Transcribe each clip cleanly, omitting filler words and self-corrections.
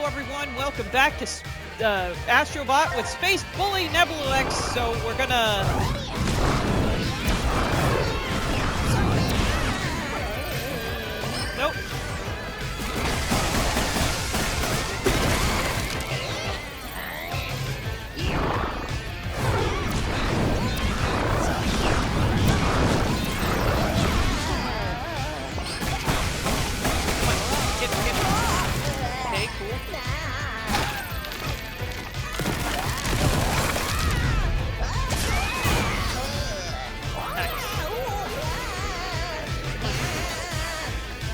everyone, welcome back to Astrobot with Space Bully Nebula-X. So we're gonna... Nope. Okay, cool.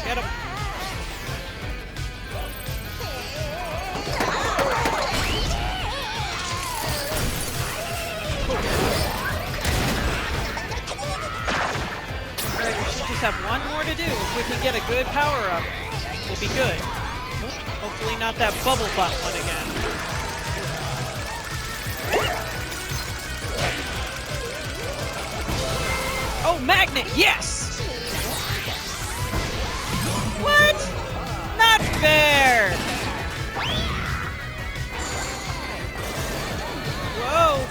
Get him. Alright, we should just have one more to do. If we can get a good power-up, we'll be good. Hopefully not that bubble butt one again. Oh, magnet! Yes! What? Not fair! Whoa!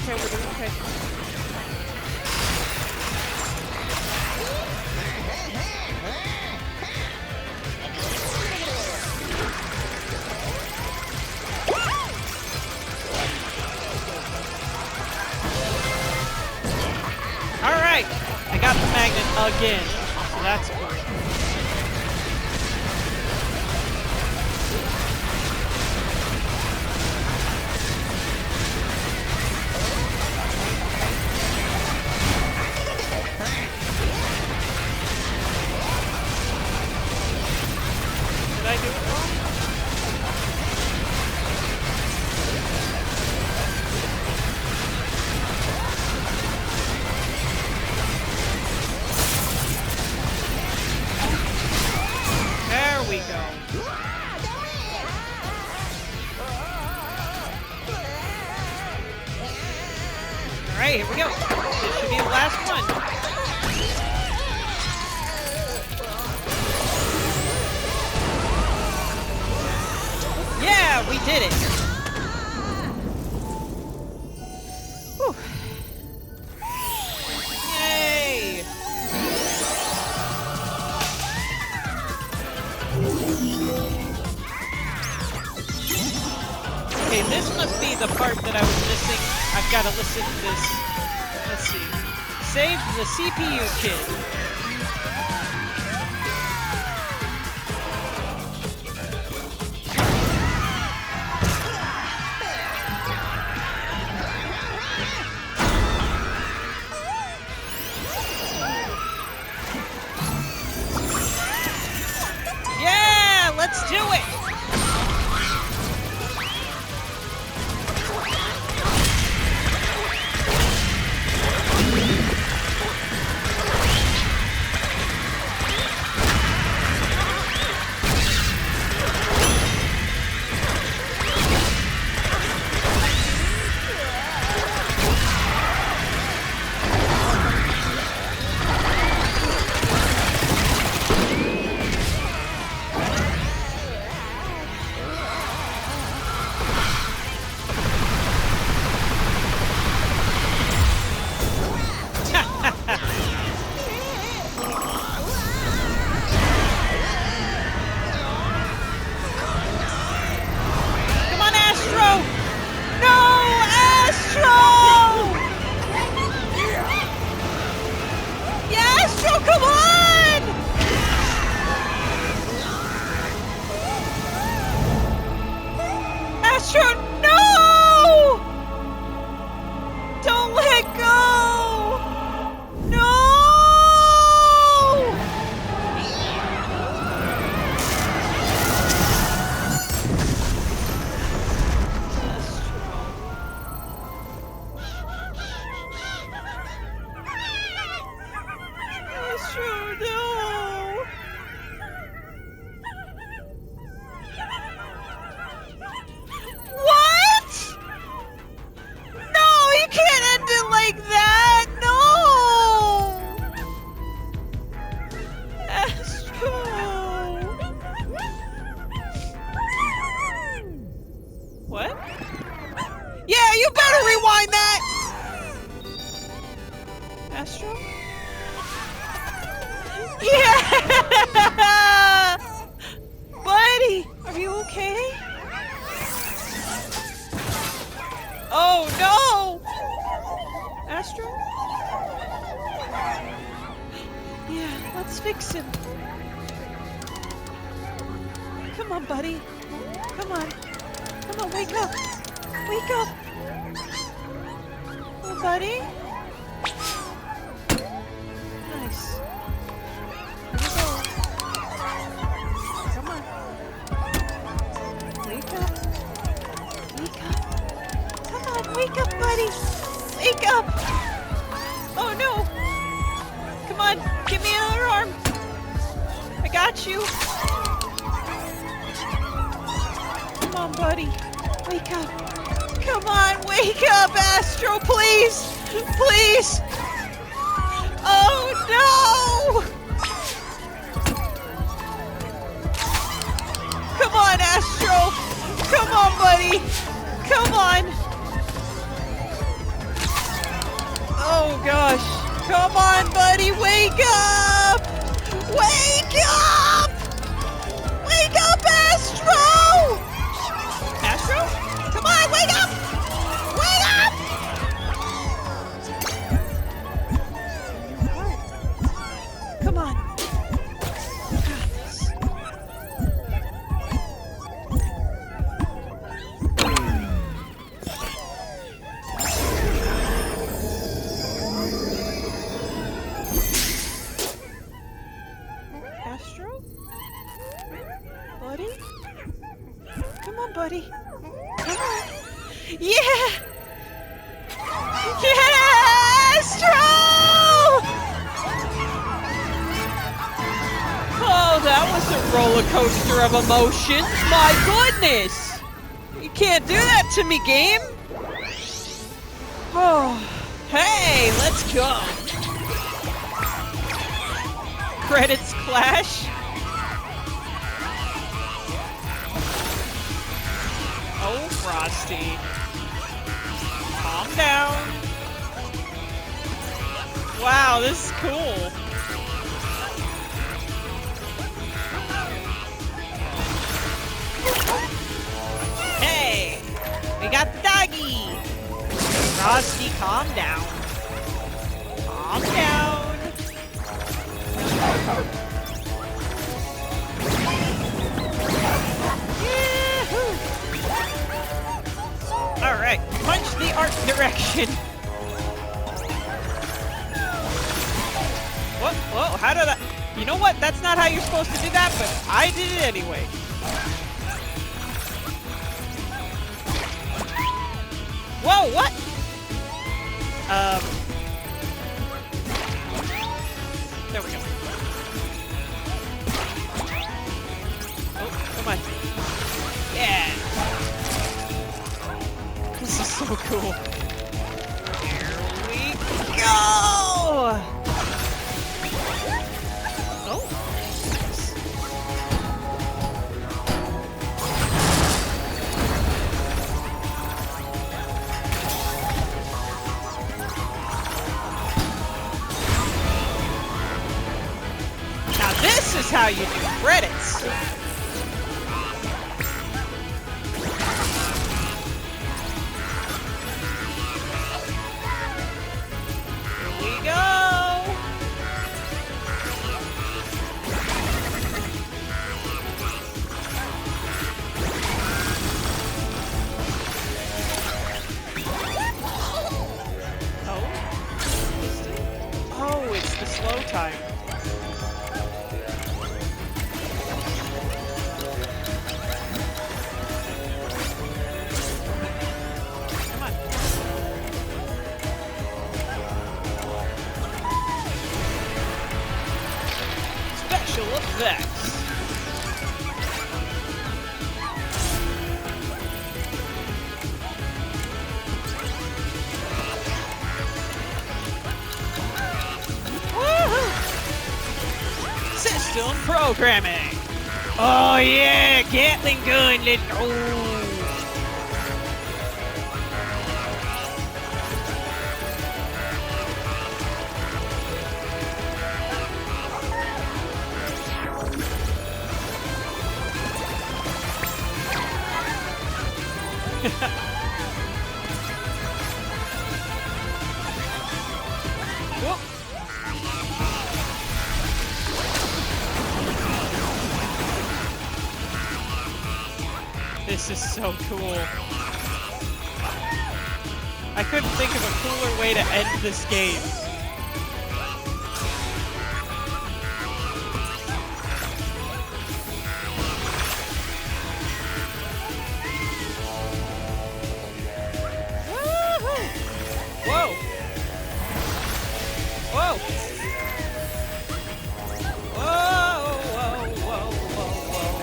Okay, we're doing okay. Alright! I got the magnet again, so that's cool. Did I do it wrong? There we go. Alright, here we go. This should be the last one. Yeah, we did it! Whew. Yay! Okay, this must be the part that I was missing. I've got to listen to this. Let's see. Save the CPU kid. Yeah, let's do it! Yeah, you better rewind that! Astro? Yeah! Buddy, are you okay? Oh no! Astro? Yeah, let's fix him. Come on, buddy. Come on. Come on, wake up. Wake up. Come on, buddy. Nice. Here we go. Come on. Wake up. Wake up. Come on, wake up, buddy. Wake up. Oh, no. Come on, give me another arm. I got you. Come on, buddy. Wake up. Come on, wake up, Astro, please. Please. Oh, no. Come on, Astro. Come on, buddy. Come on. Oh, gosh. Come on, buddy. Wake up. Wake up. Wake up, Astro. Astro? Come on, wake up! Wake up! Come on. You got this. Astro? Buddy? Come on, buddy. Come on. Yeah! Yeah! Astro! Oh, that was a roller coaster of emotions. My goodness! You can't do that to me, game. Oh, hey, let's go. Credits clash. Oh, Frosty. Calm down. Wow, this is cool. Hey, we got the doggy. Frosty, calm down. Calm down. Yahoo! All right, punch the art direction. What? Whoa, how did I? You know what? That's not how you're supposed to do that, but I did it anyway. Whoa, what? There we go. Oh, come on. Yeah. This is so cool. Here we go! Oh. Now this is how you do credits. Slow time. Come on. Special effects. System programming. Oh yeah, Gatling gun, let's go. This is so cool. I couldn't think of a cooler way to end this game. Whoa! Whoa! Whoa, whoa, whoa, whoa, whoa.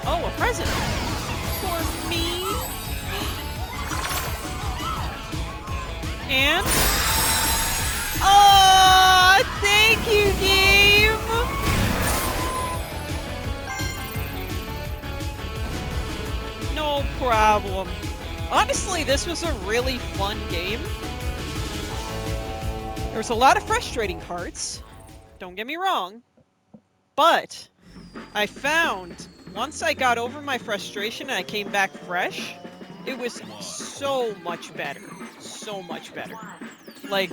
Oh, a present! For me! And... oh, thank you, game! No problem. Honestly, this was a really fun game. There was a lot of frustrating parts, don't get me wrong, but I found once I got over my frustration and I came back fresh, it was so much better. So much better. Like,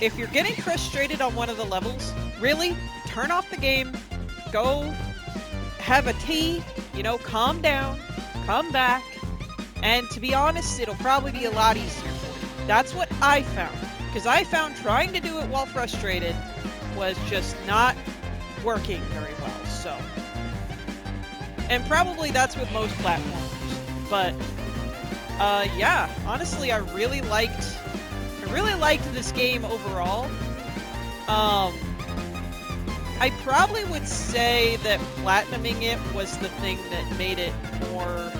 if you're getting frustrated on one of the levels, really, turn off the game, go have a tea, you know, calm down, come back, and to be honest, it'll probably be a lot easier for you. That's what I found, because I found trying to do it while frustrated was just not working very well, so. And probably that's with most platformers, but, yeah, honestly, I really liked this game overall. I probably would say that platinuming it was the thing that made it more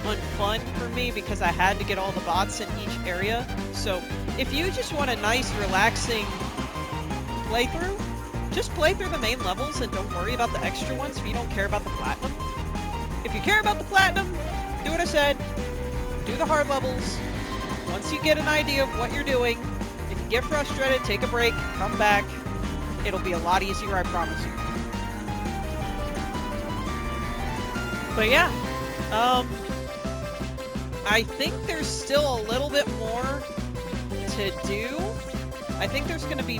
unfun for me because I had to get all the bots in each area. So if you just want a nice, relaxing playthrough, just play through the main levels and don't worry about the extra ones if you don't care about the platinum. If you care about the platinum, do what I said. Do the hard levels. Once you get an idea of what you're doing, if you get frustrated, take a break, come back. It'll be a lot easier, I promise you. But yeah, I think there's still a little bit more to do. I think there's going to be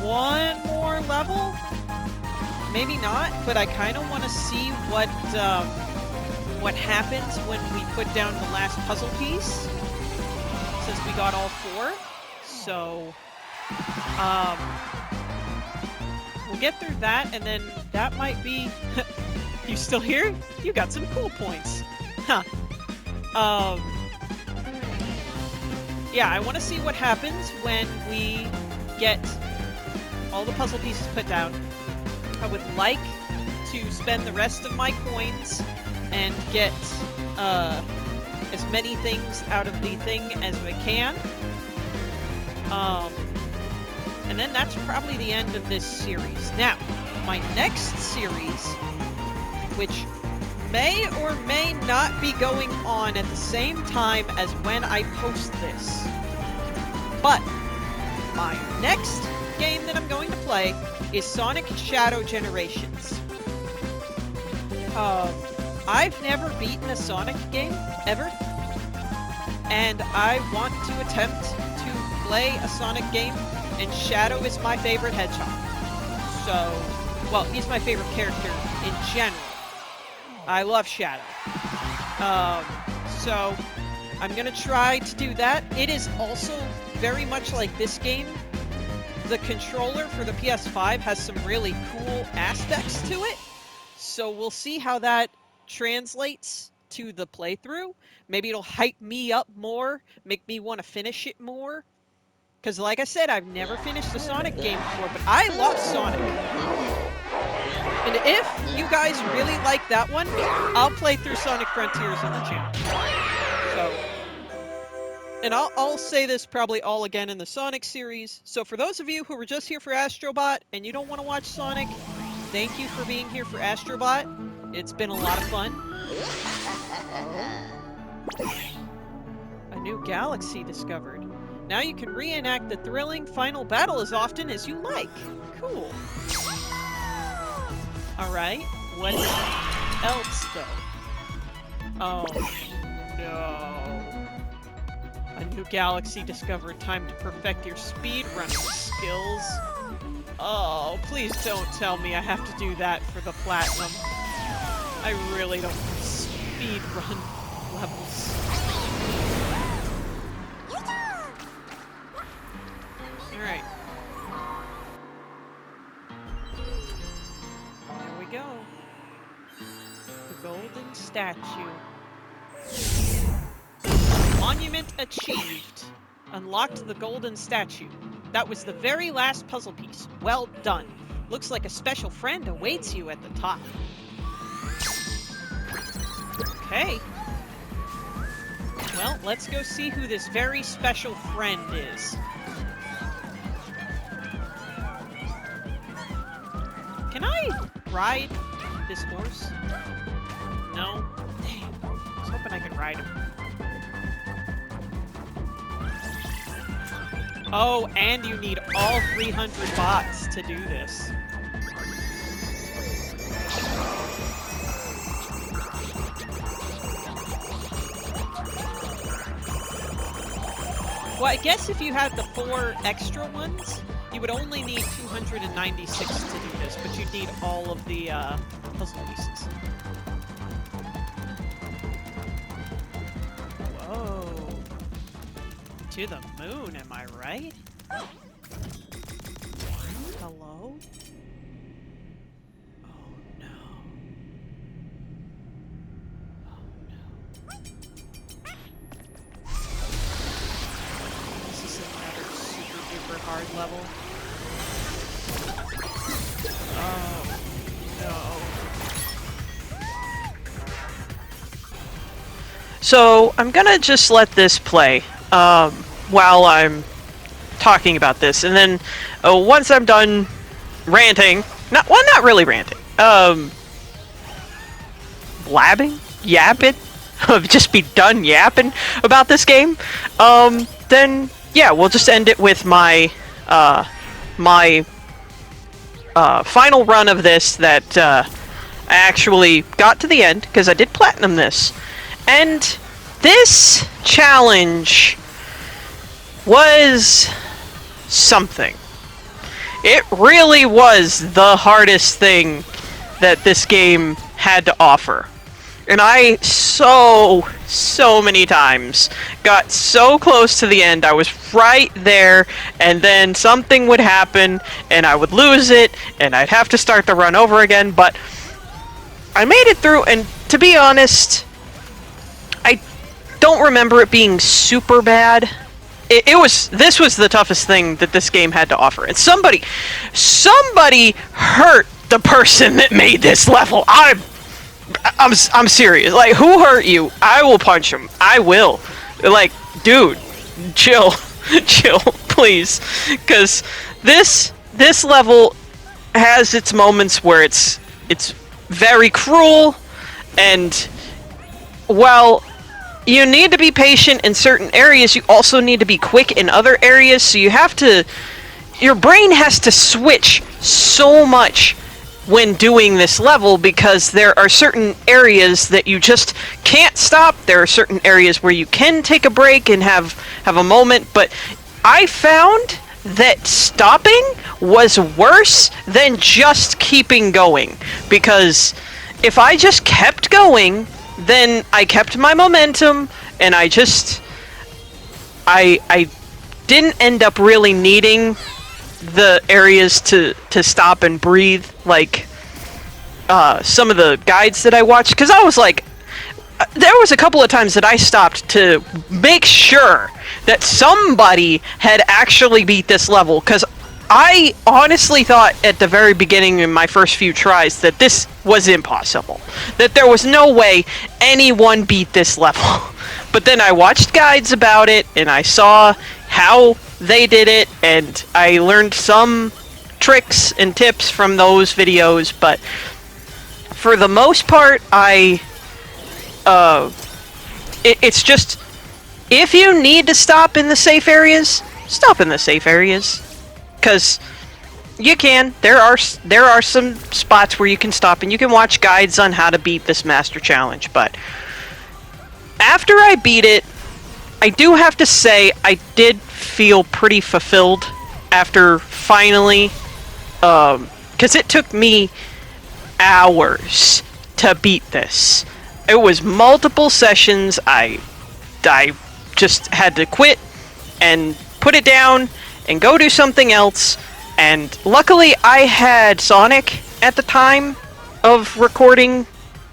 one more level. Maybe not, but I kind of want to see what happens when we put down the last puzzle piece. Since we got all 4. So, we'll get through that, and then that might be... You still here? You got some cool points. Huh. Yeah, I want to see what happens when we get all the puzzle pieces put down. I would like to spend the rest of my coins and get as many things out of the thing as I can. And then that's probably the end of this series. Now, my next series, which may or may not be going on at the same time as when I post this. But my next game that I'm going to play is Sonic Shadow Generations. I've never beaten a Sonic game, ever. And I want to attempt to play a Sonic game, and Shadow is my favorite hedgehog. So, well, he's my favorite character in general. I love Shadow. So, I'm gonna try to do that. It is also very much like this game. The controller for the PS5 has some really cool aspects to it. So we'll see how that translates to the playthrough. Maybe it'll hype me up more, make me want to finish it more. Because like I said, I've never finished a Sonic game before, but I love Sonic. And if you guys really like that one, I'll play through Sonic Frontiers on the channel. So, and I'll say this probably all again in the Sonic series. So for those of you who were just here for Astrobot and you don't want to watch Sonic, thank you for being here for Astrobot. It's been a lot of fun. A new galaxy discovered. Now you can reenact the thrilling final battle as often as you like. Cool. Alright, what else though? Oh, no. A new galaxy discovered. Time to perfect your speedrunning skills. Oh, please don't tell me I have to do that for the platinum. I really don't want speedrun levels. Alright. Here we go. The golden statue. Monument achieved. Unlocked the golden statue. That was the very last puzzle piece. Well done. Looks like a special friend awaits you at the top. Okay. Well, let's go see who this very special friend is. Can I ride this horse? No? Dang. I was hoping I could ride him. Oh, and you need all 300 bots to do this. Well, I guess if you had the 4 extra ones, you would only need 296 to do this, but you'd need all of the puzzle pieces. Whoa. To the moon, am I right? Hello? Oh no. Oh no. This is another super duper hard level. Oh no. So I'm gonna just let this play while I'm talking about this, and then once I'm done ranting, not really ranting, blabbing, yapping, just be done yapping about this game, then yeah, we'll just end it with my final run of this that I actually got to the end, because I did platinum this. And this challenge was something. It really was the hardest thing that this game had to offer. And I so many times got so close to the end. I was right there, and then something would happen, and I would lose it, and I'd have to start the run over again. But I made it through, and to be honest, I don't remember it being super bad. This was the toughest thing that this game had to offer. And somebody hurt the person that made this level. I'm serious. Like, who hurt you? I will punch him. I will. Like, dude, chill, chill, please, because this level has its moments where it's very cruel, and while you need to be patient in certain areas, you also need to be quick in other areas, so your brain has to switch so much when doing this level, because there are certain areas that you just can't stop. There are certain areas where you can take a break and have a moment, but I found that stopping was worse than just keeping going, because if I just kept going, then I kept my momentum, and I didn't end up really needing the areas to stop and breathe, like some of the guides that I watched, because I was like, there was a couple of times that I stopped to make sure that somebody had actually beat this level, because I honestly thought at the very beginning in my first few tries that this was impossible, that there was no way anyone beat this level. But then I watched guides about it, and I saw how they did it, and I learned some tricks and tips from those videos, but for the most part, it's just, if you need to stop in the safe areas, stop in the safe areas. Because you can. There are some spots where you can stop, and you can watch guides on how to beat this master challenge. But after I beat it, I do have to say, I did feel pretty fulfilled after finally, because it took me hours to beat this. It was multiple sessions. I just had to quit and put it down and go do something else. And luckily, I had Sonic at the time of recording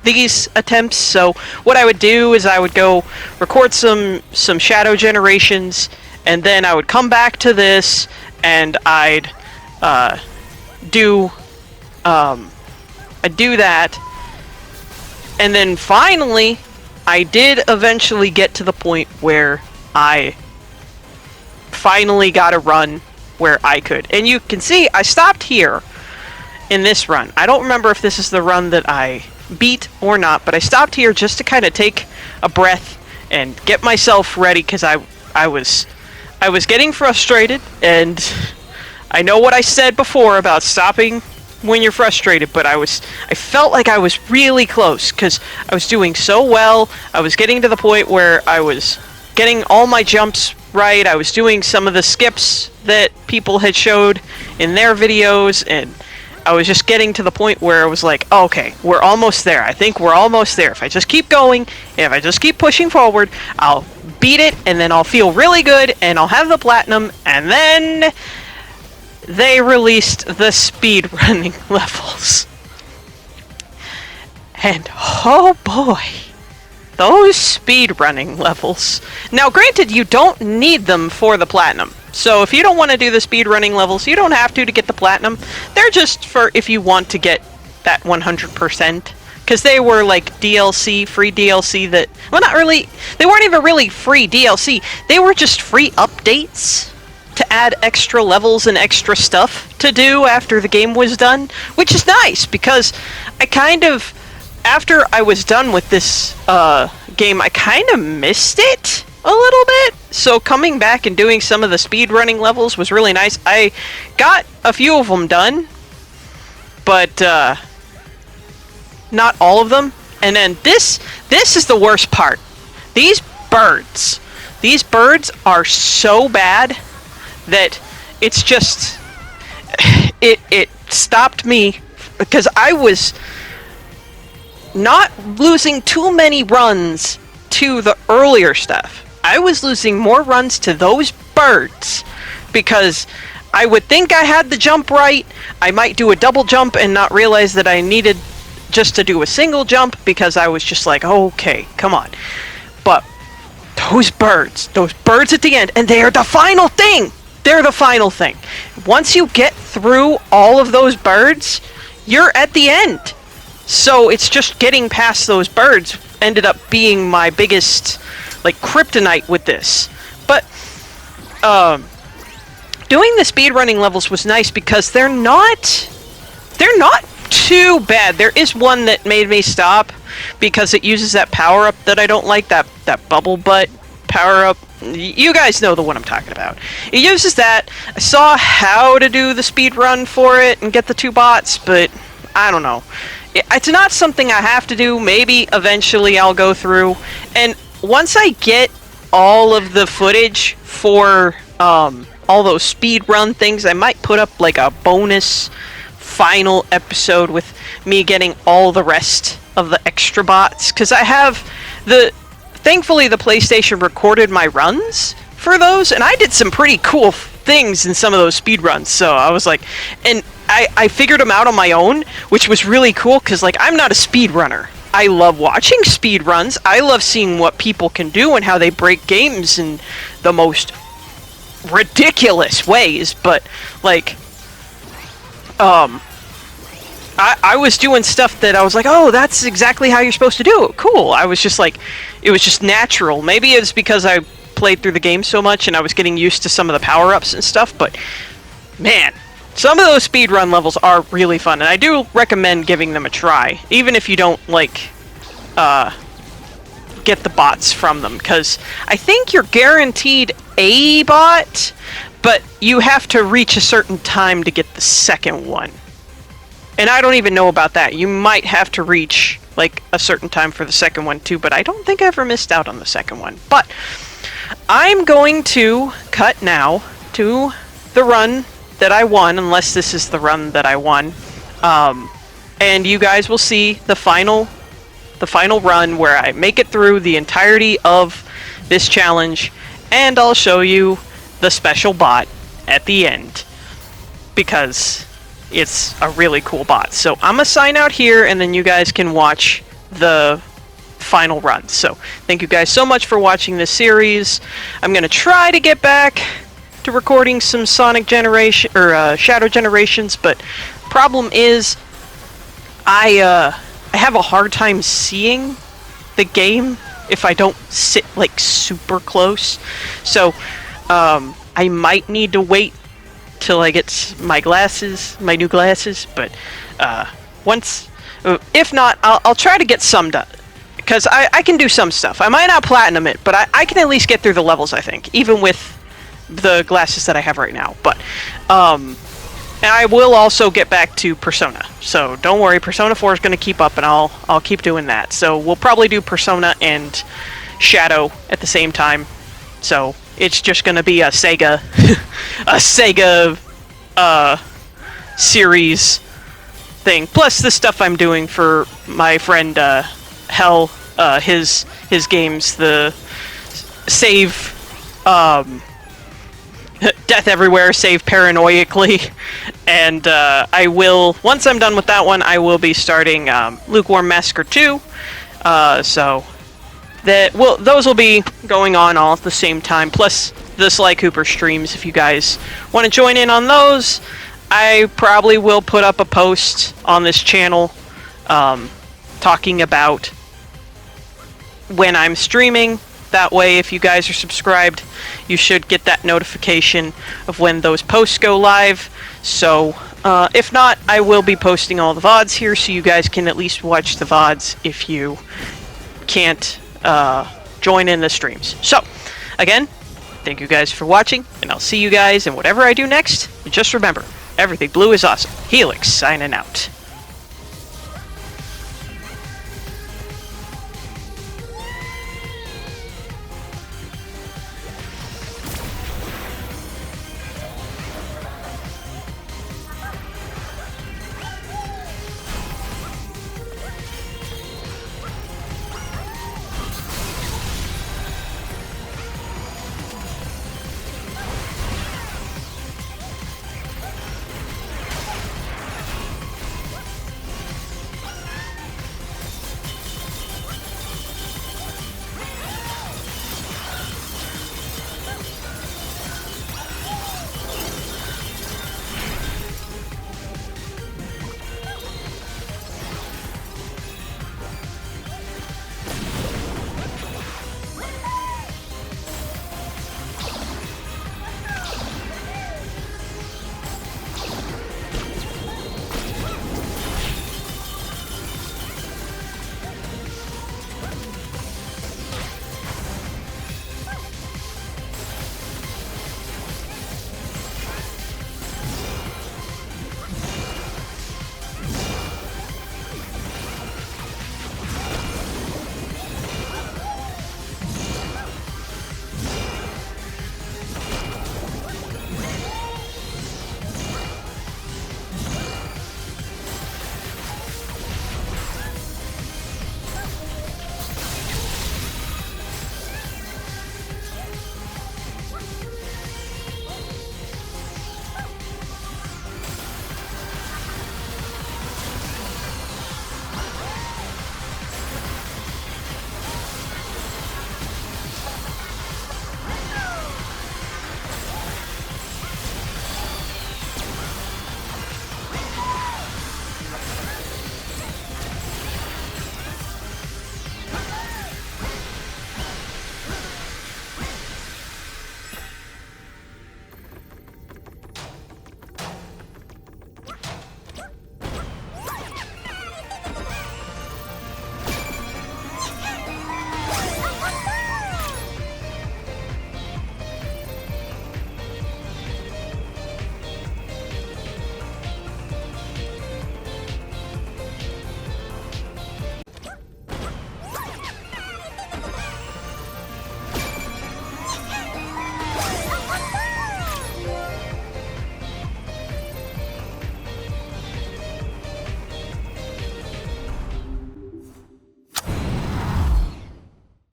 these attempts, so what I would do is I would go record some shadow generations, and then I would come back to this and I'd do that, and then finally I did eventually get to the point where I finally got a run where I could, and you can see I stopped here in this run. I don't remember if this is the run that I beat or not, but I stopped here just to kind of take a breath and get myself ready, because I was getting frustrated, and I know what I said before about stopping when you're frustrated, but I felt like I was really close, because I was doing so well. I was getting to the point where I was getting all my jumps right. I was doing some of the skips that people had showed in their videos, and I was just getting to the point where I was like, oh, okay, we're almost there. I think we're almost there. If I just keep going, if I just keep pushing forward, I'll beat it, and then I'll feel really good, and I'll have the platinum. And then they released the speedrunning levels. And oh boy, those speedrunning levels. Now granted, you don't need them for the platinum. So if you don't want to do the speedrunning levels, you don't have to get the platinum. They're just for if you want to get that 100%. Because they were like DLC, free DLC that... Well, not really... They weren't even really free DLC. They were just free updates to add extra levels and extra stuff to do after the game was done. Which is nice, because I kind of... After I was done with this game, I kind of missed it a little bit. So coming back and doing some of the speedrunning levels was really nice. I got a few of them done, but not all of them. And then this is the worst part. These birds are so bad that it's just it stopped me, because I was not losing too many runs to the earlier stuff. I was losing more runs to those birds, because I would think I had the jump right. I might do a double jump and not realize that I needed just to do a single jump, because I was just like, okay, come on. But those birds at the end, and they are the final thing. They're the final thing. Once you get through all of those birds, you're at the end. So it's just getting past those birds ended up being my biggest like kryptonite with this. But doing the speedrunning levels was nice, because they're not too bad. There is one that made me stop because it uses that power up that I don't like, that bubble butt power up. You guys know the one I'm talking about. It uses that. I saw how to do the speed run for it and get the 2 bots, but I don't know. It's not something I have to do. Maybe eventually I'll go through, and once I get all of the footage for all those speed run things, I might put up like a bonus final episode with me getting all the rest of the extra bots, because I have thankfully the PlayStation recorded my runs for those, and I did some pretty cool things in some of those speed runs. So I was like, and I figured them out on my own, which was really cool, because like I'm not a speed runner. I love watching speed runs. I love seeing what people can do and how they break games in the most ridiculous ways. But like I was doing stuff that I was like, oh, that's exactly how you're supposed to do it. Cool. I was just like, it was just natural. Maybe it's because I played through the game so much and I was getting used to some of the power-ups and stuff, but man, some of those speedrun levels are really fun, and I do recommend giving them a try, even if you don't, like, get the bots from them, because I think you're guaranteed a bot, but you have to reach a certain time to get the second one. And I don't even know about that. You might have to reach, like, a certain time for the second one, too, but I don't think I ever missed out on the second one. But I'm going to cut now to the run that I won, unless this is the run that I won. And you guys will see the final run where I make it through the entirety of this challenge, and I'll show you the special bot at the end, because it's a really cool bot. So I'm gonna sign out here, and then you guys can watch the final run. So thank you guys so much for watching this series. I'm gonna try to get back to recording some Sonic Generation or Shadow Generations, but problem is I have a hard time seeing the game if I don't sit like super close. So I might need to wait till I get my new glasses, but if not, I'll try to get some done, because I can do some stuff. I might not platinum it, but I can at least get through the levels, I think, even with the glasses that I have right now. But and I will also get back to Persona, so don't worry, Persona 4 is going to keep up, and I'll keep doing that. So we'll probably do Persona and Shadow at the same time, so it's just going to be a Sega series thing, plus the stuff I'm doing for my friend Hell, his games, the save Death Everywhere, save paranoically, and I will, once I'm done with that one, I will be starting Lukewarm Massacre 2, so those will be going on all at the same time, plus the Sly Cooper streams. If you guys want to join in on those, I probably will put up a post on this channel talking about when I'm streaming. That way, if you guys are subscribed, you should get that notification of when those posts go live. So, if not, I will be posting all the VODs here, so you guys can at least watch the VODs if you can't join in the streams. So, again, thank you guys for watching, and I'll see you guys in whatever I do next. And just remember, everything blue is awesome. Helix signing out.